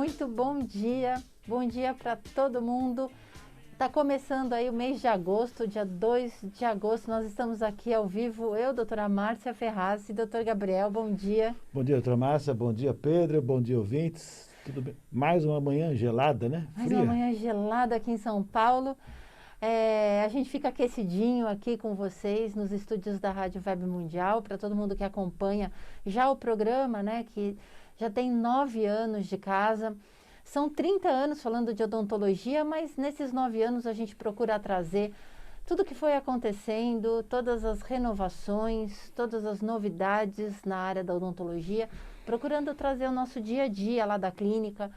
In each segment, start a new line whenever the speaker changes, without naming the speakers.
muito bom dia para todo mundo. Está começando aí o mês de agosto, dia 2 de agosto, nós estamos aqui ao vivo, eu, doutora Márcia Ferraz e doutor Gabriel, bom dia.
Bom dia, doutora Márcia, bom dia, Pedro, bom dia, ouvintes. Tudo bem? Mais uma manhã gelada, né?
Mais
Fria.
uma manhã gelada aqui em São Paulo. A gente fica aquecidinho aqui com vocês nos estúdios da Rádio Web Mundial, para todo mundo que acompanha já o programa, né, que já tem 9 anos de casa. São 30 anos falando de odontologia, mas nesses 9 anos a gente procura trazer tudo que foi acontecendo, todas as renovações, todas as novidades na área da odontologia, procurando trazer o nosso dia a dia lá da clínica,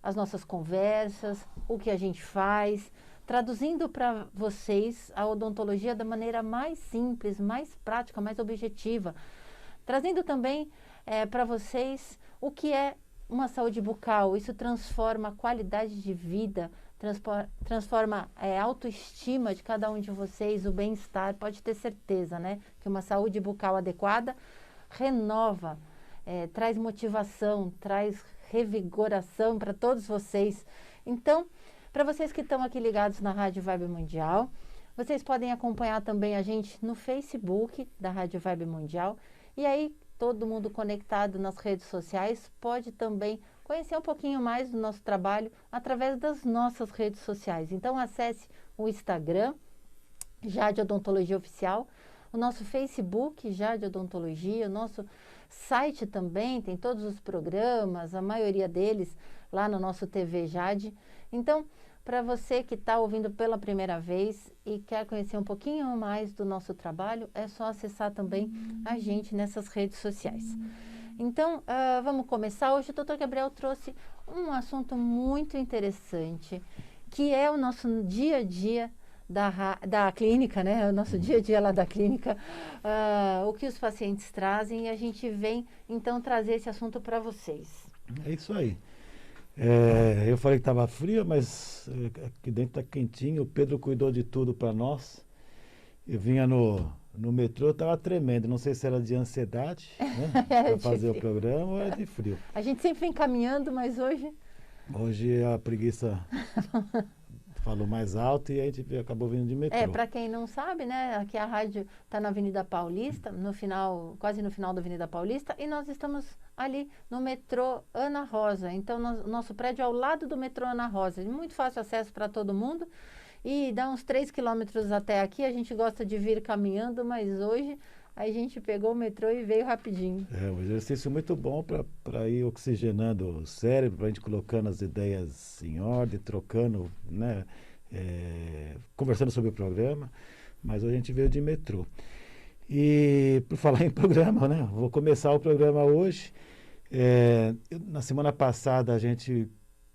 as nossas conversas, o que a gente faz, traduzindo para vocês a odontologia da maneira mais simples, mais prática, mais objetiva. Trazendo também para vocês o que é uma saúde bucal. Isso transforma a qualidade de vida, transforma a autoestima de cada um de vocês, o bem-estar. Pode ter certeza, né? Que uma saúde bucal adequada renova, traz motivação, traz revigoração para todos vocês. Então, para vocês que estão aqui ligados na Rádio Web Mundial, vocês podem acompanhar também a gente no Facebook da Rádio Web Mundial. E aí, todo mundo conectado nas redes sociais pode também conhecer um pouquinho mais do nosso trabalho através das nossas redes sociais. Então, acesse o Instagram, Jade Odontologia Oficial, o nosso Facebook, Jade Odontologia, o nosso site também, tem todos os programas, a maioria deles lá no nosso TV Jade. Então, para você que está ouvindo pela primeira vez e quer conhecer um pouquinho mais do nosso trabalho, é só acessar também a gente nessas redes sociais. Então, vamos começar. Hoje o doutor Gabriel trouxe um assunto muito interessante, que é o nosso dia a dia da clínica, né? O nosso dia a dia lá da clínica, o que os pacientes trazem, e a gente vem, então, trazer esse assunto para vocês.
É isso aí. Eu falei que estava frio, mas aqui dentro está quentinho. O Pedro cuidou de tudo para nós. Eu vinha no metrô, estava tremendo. Não sei se era de ansiedade, né, para fazer o programa ou era de frio.
A gente sempre vem caminhando, mas hoje...
Hoje a preguiça falou mais alto e a gente acabou vindo de metrô.
Para quem não sabe, né, aqui a rádio está na Avenida Paulista, quase no final da Avenida Paulista, e nós estamos ali no metrô Ana Rosa. Então, nosso prédio é ao lado do metrô Ana Rosa, muito fácil acesso para todo mundo, e dá uns 3 quilômetros até aqui. A gente gosta de vir caminhando, mas hoje a gente pegou o metrô e veio rapidinho.
Um exercício muito bom para ir oxigenando o cérebro, para a gente colocando as ideias em ordem, trocando, né, conversando sobre o programa, mas hoje a gente veio de metrô. E por falar em programa, né, vou começar o programa hoje. Na semana passada a gente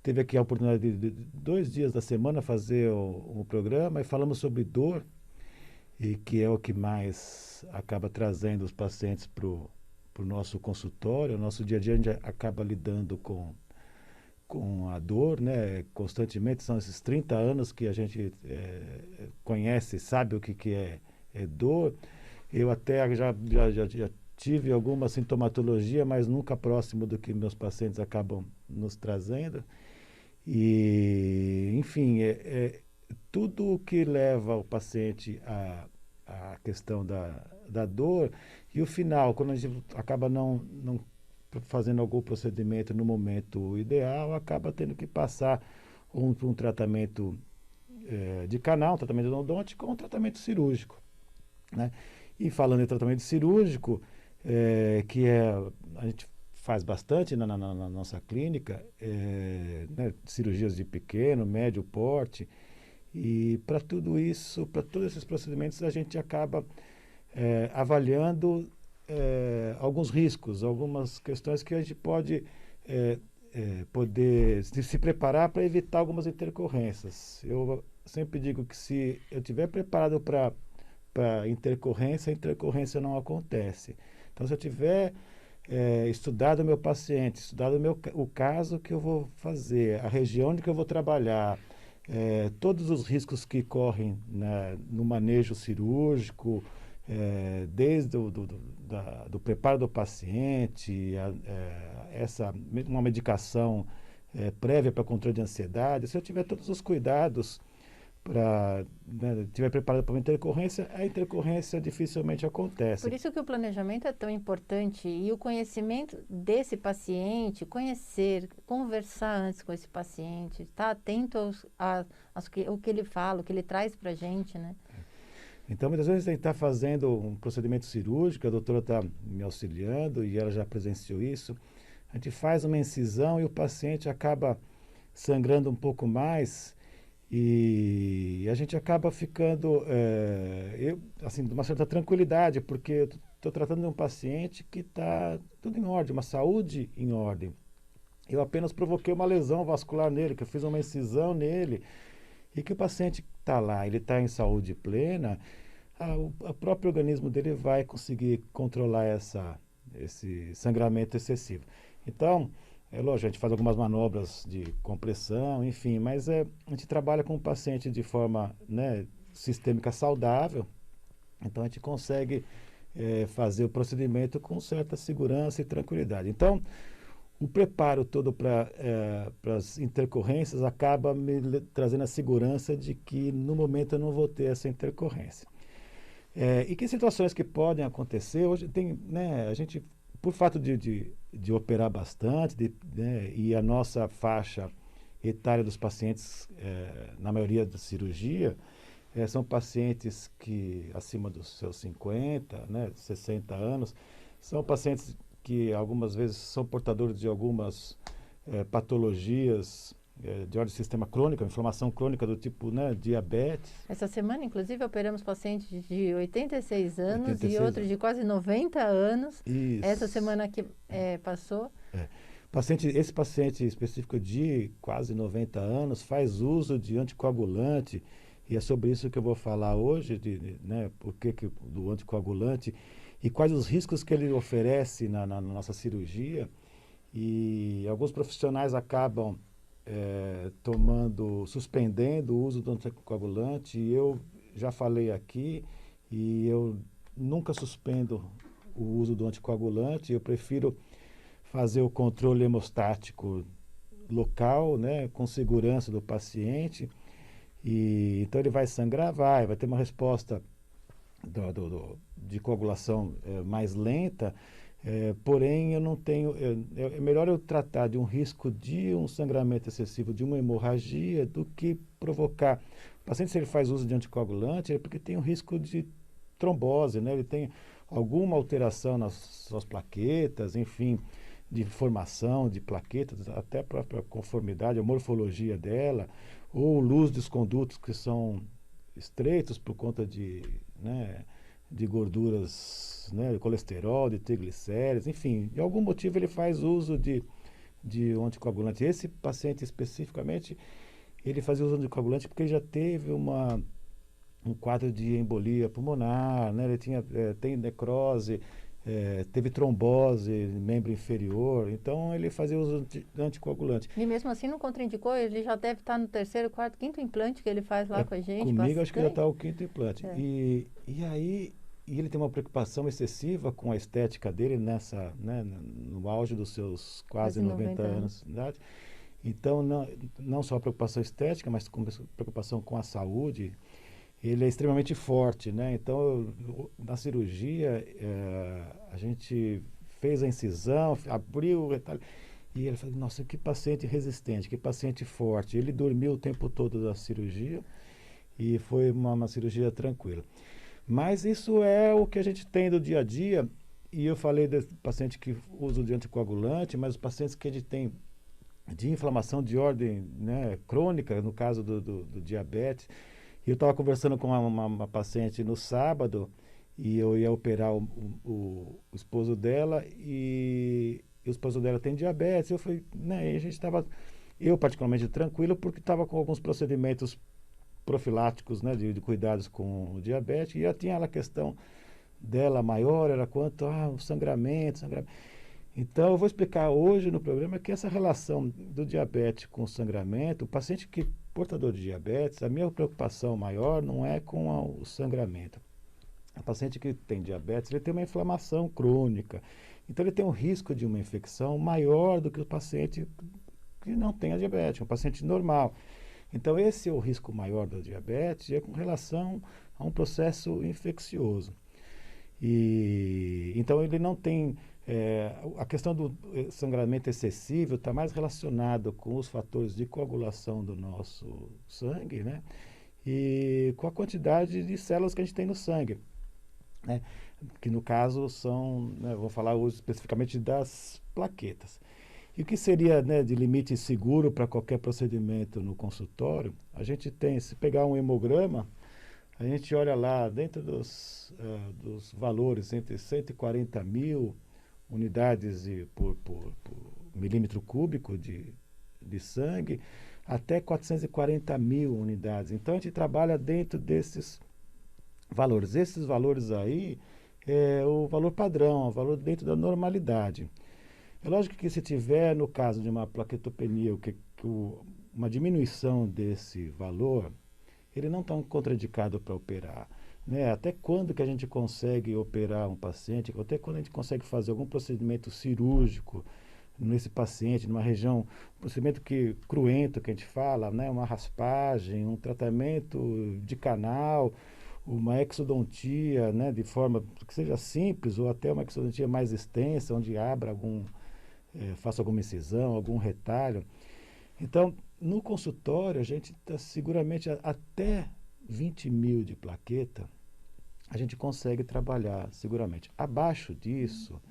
teve aqui a oportunidade de 2 dias da semana fazer um programa e falamos sobre dor, e que é o que mais acaba trazendo os pacientes para o nosso consultório. O nosso dia a dia a gente acaba lidando com a dor, né? Constantemente. São esses 30 anos que a gente conhece, sabe o que é dor. Eu até já tive alguma sintomatologia, mas nunca próximo do que meus pacientes acabam nos trazendo. E, enfim, tudo o que leva o paciente à questão da dor, e o final, quando a gente acaba não fazendo algum procedimento no momento ideal, acaba tendo que passar um tratamento de canal, um tratamento endodôntico ou um tratamento cirúrgico, né? E falando em tratamento cirúrgico, a gente faz bastante na nossa clínica, né, cirurgias de pequeno, médio porte. E para tudo isso, para todos esses procedimentos, a gente acaba avaliando alguns riscos, algumas questões que a gente pode poder se preparar para evitar algumas intercorrências. Eu sempre digo que se eu estiver preparado para intercorrência, a intercorrência não acontece. Então, se eu tiver estudado o meu paciente, estudado o caso que eu vou fazer, a região onde que eu vou trabalhar, todos os riscos que correm no manejo cirúrgico, desde do preparo do paciente, uma medicação prévia para controle de ansiedade, se eu tiver todos os cuidados estiver preparado para uma intercorrência, a intercorrência dificilmente acontece.
Por isso que o planejamento é tão importante e o conhecimento desse paciente, conversar antes com esse paciente, estar atento ao que ele fala, o que ele traz para a gente, né?
Então, muitas vezes a gente está fazendo um procedimento cirúrgico, a doutora está me auxiliando e ela já presenciou isso. A gente faz uma incisão e o paciente acaba sangrando um pouco mais e a gente acaba ficando, assim, de uma certa tranquilidade, porque eu estou tratando de um paciente que está tudo em ordem, uma saúde em ordem. Eu apenas provoquei uma lesão vascular nele, que eu fiz uma incisão nele, e que o paciente está lá, ele está em saúde plena, o próprio organismo dele vai conseguir controlar esse sangramento excessivo. Então, lógico, a gente faz algumas manobras de compressão, enfim, mas a gente trabalha com o paciente de forma, né, sistêmica saudável, então a gente consegue fazer o procedimento com certa segurança e tranquilidade. Então, o preparo todo para as intercorrências acaba me trazendo a segurança de que no momento eu não vou ter essa intercorrência. E que situações que podem acontecer, hoje tem, né, a gente, por fato de operar bastante, né, e a nossa faixa etária dos pacientes, na maioria da cirurgia, são pacientes que acima dos seus 50, né, 60 anos, são pacientes que algumas vezes são portadores de algumas patologias de ordem do sistema crônica, inflamação crônica do tipo, né, diabetes.
Essa semana, inclusive, operamos pacientes de 86 anos
86
e outros de quase 90 anos.
Isso.
Essa semana que passou.
Esse paciente específico de quase 90 anos faz uso de anticoagulante, e é sobre isso que eu vou falar hoje, né, do anticoagulante e quais os riscos que ele oferece na nossa cirurgia. E alguns profissionais acabam suspendendo o uso do anticoagulante, e eu já falei aqui, e eu nunca suspendo o uso do anticoagulante, eu prefiro fazer o controle hemostático local, né, com segurança do paciente, e então ele vai sangrar, vai ter uma resposta de coagulação mais lenta, porém eu não tenho, é melhor eu tratar de um risco de um sangramento excessivo, de uma hemorragia, do que provocar. O paciente, se ele faz uso de anticoagulante, é porque tem um risco de trombose, né? Ele tem alguma alteração nas suas plaquetas, enfim, de formação de plaquetas, até a própria conformidade, a morfologia dela, ou luz dos condutos que são estreitos por conta de gorduras, né, de colesterol, de triglicéridos, enfim, de algum motivo ele faz uso de um anticoagulante. Esse paciente especificamente, ele fazia uso de anticoagulante porque ele já teve um quadro de embolia pulmonar, né, ele tem necrose, teve trombose no membro inferior, então ele fazia uso de anticoagulante.
E mesmo assim não contraindicou? Ele já deve estar no terceiro, quarto, quinto implante que ele faz lá com a gente.
Comigo
bastante.
Acho que já está o quinto implante. E aí ele tem uma preocupação excessiva com a estética dele no auge dos seus quase 90 anos de idade. Então, não só a preocupação estética, mas preocupação com a saúde. Ele é extremamente forte, né? Então, na cirurgia, a gente fez a incisão, abriu o retalho, e ele falou, nossa, que paciente resistente, que paciente forte. Ele dormiu o tempo todo da cirurgia e foi uma cirurgia tranquila. Mas isso é o que a gente tem do dia a dia, e eu falei do paciente que usa de anticoagulante, mas os pacientes que a gente tem de inflamação de ordem, né, crônica, no caso do diabetes. Eu estava conversando com uma paciente no sábado, e eu ia operar o esposo dela, e o esposo dela tem diabetes. Eu falei, né, e a gente estava, eu particularmente tranquilo, porque estava com alguns procedimentos profiláticos, né, de cuidados com o diabetes, e já tinha a questão dela maior, era quanto o sangramento. Então, eu vou explicar hoje no programa que essa relação do diabetes com o sangramento, o paciente que portador de diabetes, a minha preocupação maior não é com o sangramento. O paciente que tem diabetes, ele tem uma inflamação crônica. Então, ele tem um risco de uma infecção maior do que o paciente que não tem a diabetes, um paciente normal. Então, esse é o risco maior da diabetes, é com relação a um processo infeccioso. Então, ele não tem... a questão do sangramento excessivo está mais relacionado com os fatores de coagulação do nosso sangue, né? E com a quantidade de células que a gente tem no sangue, né? Que no caso são, né, vou falar hoje especificamente das plaquetas. E o que seria, né, de limite seguro para qualquer procedimento no consultório? A gente tem, se pegar um hemograma, a gente olha lá dentro dos valores entre 140 mil unidades por milímetro cúbico de sangue, até 440 mil unidades. Então, a gente trabalha dentro desses valores. Esses valores aí é o valor padrão, o valor dentro da normalidade. É lógico que se tiver, no caso de uma plaquetopenia, uma diminuição desse valor, ele não está contraindicado para operar, né? Até quando que a gente consegue operar um paciente, até quando a gente consegue fazer algum procedimento cirúrgico nesse paciente, numa região, um procedimento cruento que a gente fala, né? Uma raspagem, um tratamento de canal, uma exodontia, né? De forma que seja simples, ou até uma exodontia mais extensa, onde abra faça alguma incisão, algum retalho. Então, no consultório, a gente está seguramente até 20 mil de plaqueta, a gente consegue trabalhar seguramente. Abaixo disso,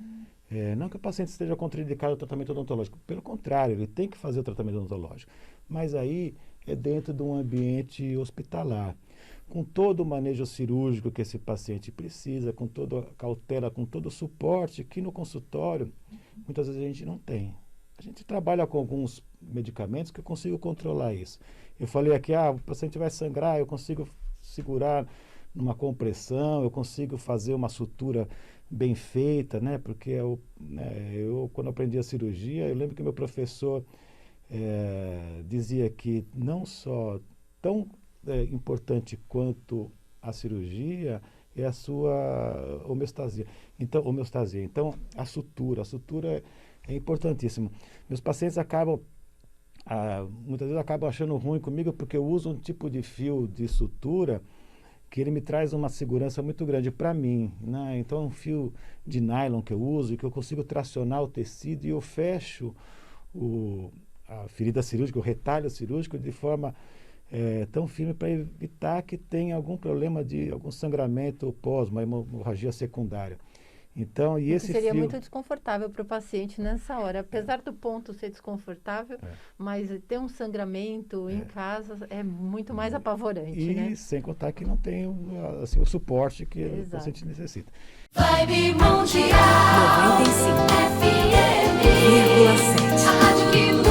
não que o paciente esteja contraindicado ao tratamento odontológico, pelo contrário, ele tem que fazer o tratamento odontológico, mas aí é dentro de um ambiente hospitalar, com todo o manejo cirúrgico que esse paciente precisa, com toda a cautela, com todo o suporte que no consultório muitas vezes a gente não tem. A gente trabalha com alguns medicamentos que eu consigo controlar isso. Eu falei aqui, o paciente vai sangrar, eu consigo segurar numa compressão, eu consigo fazer uma sutura bem feita, né? Porque eu quando aprendi a cirurgia, eu lembro que meu professor dizia que não só tão importante quanto a cirurgia é a sua homeostasia. Então, a sutura é importantíssimo. Meus pacientes muitas vezes acabam achando ruim comigo porque eu uso um tipo de fio de sutura que ele me traz uma segurança muito grande para mim, né? Então, é um fio de nylon que eu uso e que eu consigo tracionar o tecido e eu fecho a ferida cirúrgica, o retalho cirúrgico de forma tão firme para evitar que tenha algum problema de algum sangramento pós, uma hemorragia secundária. Então,
seria muito desconfortável para o paciente nessa hora, apesar do ponto ser desconfortável, mas ter um sangramento em casa é muito mais apavorante, né?
E sem contar que não tem o suporte que o paciente necessita.
Vibe Mundial 95,7. A rádio que